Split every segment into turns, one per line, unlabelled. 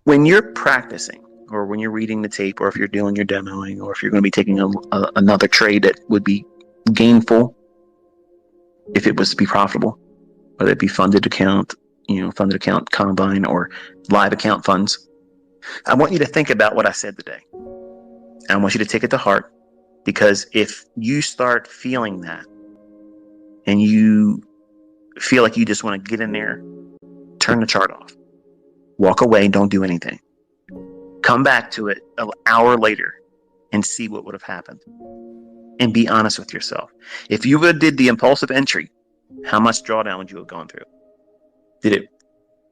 when you're practicing, or when you're reading the tape, or if you're doing your demoing, or if you're going to be taking another trade that would be gainful, if it was to be profitable, whether it be funded account, combine, or live account funds, I want you to think about what I said today. I want you to take it to heart, because if you start feeling that and you feel like you just want to get in there, turn the chart off, walk away, don't do anything. Come back to it an hour later and see what would have happened. And be honest with yourself. If you would have did the impulsive entry, how much drawdown would you have gone through? Did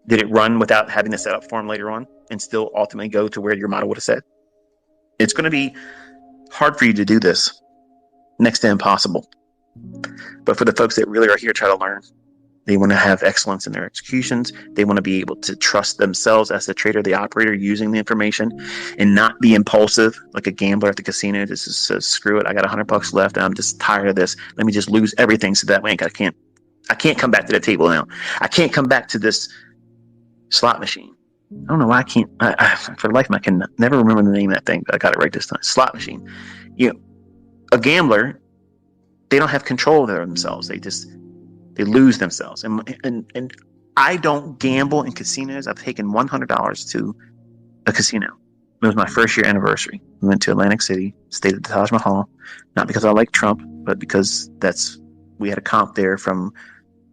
it run without having the setup form later on and still ultimately go to where your model would have said? It's going to be hard for you to do this, next to impossible. But for the folks that really are here to try to learn, they want to have excellence in their executions. They want to be able to trust themselves as the trader, the operator, using the information, and not be impulsive like a gambler at the casino. Just says, screw it, I got $100 left and I'm just tired of this. Let me just lose everything so that way I can't come back to the table now. I can't come back to this slot machine. I don't know why I can't. For the life of me, I can never remember the name of that thing, but I got it right this time. Slot machine. A gambler, they don't have control of themselves. They lose themselves. And I don't gamble in casinos. I've taken $100 to a casino. It was my first year anniversary. We went to Atlantic City, stayed at the Taj Mahal, not because I like Trump, but because we had a comp there from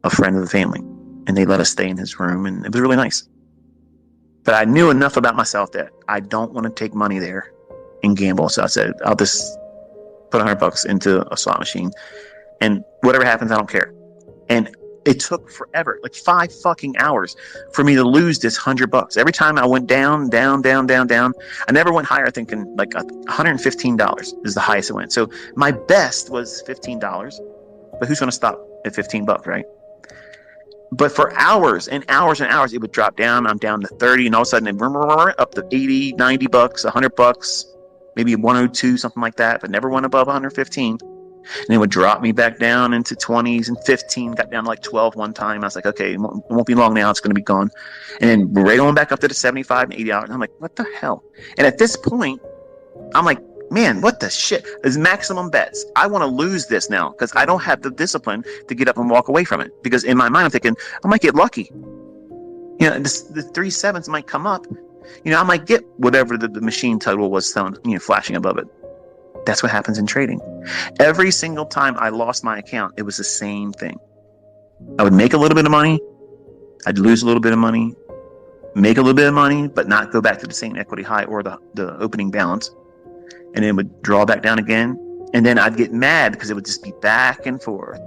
a friend of the family, and they let us stay in his room, and it was really nice. But I knew enough about myself that I don't want to take money there and gamble. So I said, I'll just put $100 into a slot machine, and whatever happens, I don't care. And it took forever, like 5 fucking hours, for me to lose this $100. Every time I went down, down, down, down, down. I never went higher, thinking like $115 is the highest it went. So my best was $15, but who's going to stop at $15, right? But for hours and hours and hours, it would drop down. I'm down to 30, and all of a sudden, up to 80, $90, $100, maybe 102, something like that, but never went above 115. And it would drop me back down into 20s and 15, got down to like 12 one time. I was like, okay, it won't be long now. It's going to be gone. And then right on back up to the 75 and 80 hours. And I'm like, what the hell? And at this point, I'm like, man, what the shit? There's maximum bets. I want to lose this now because I don't have the discipline to get up and walk away from it. Because in my mind, I'm thinking, I might get lucky. The 3 sevens might come up. I might get whatever the machine total was flashing above it. That's what happens in trading. Every single time I lost my account, it was the same thing. I would make a little bit of money. I'd lose a little bit of money, make a little bit of money, but not go back to the same equity high or the opening balance. And then it would draw back down again. And then I'd get mad because it would just be back and forth,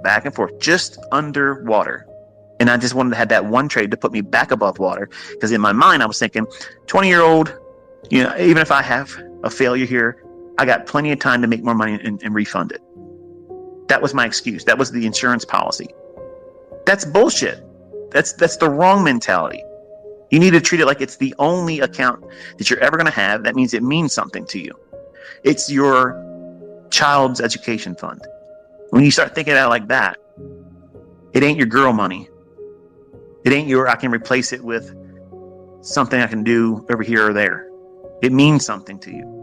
just underwater. And I just wanted to have that one trade to put me back above water. Because in my mind, I was thinking, 20-year-old, even if I have a failure here, I got plenty of time to make more money and refund it. That was my excuse. That was the insurance policy. That's bullshit. That's the wrong mentality. You need to treat it like it's the only account that you're ever going to have. That means it means something to you. It's your child's education fund. When you start thinking about it like that, it ain't your girl money. It ain't I can replace it with something I can do over here or there. It means something to you.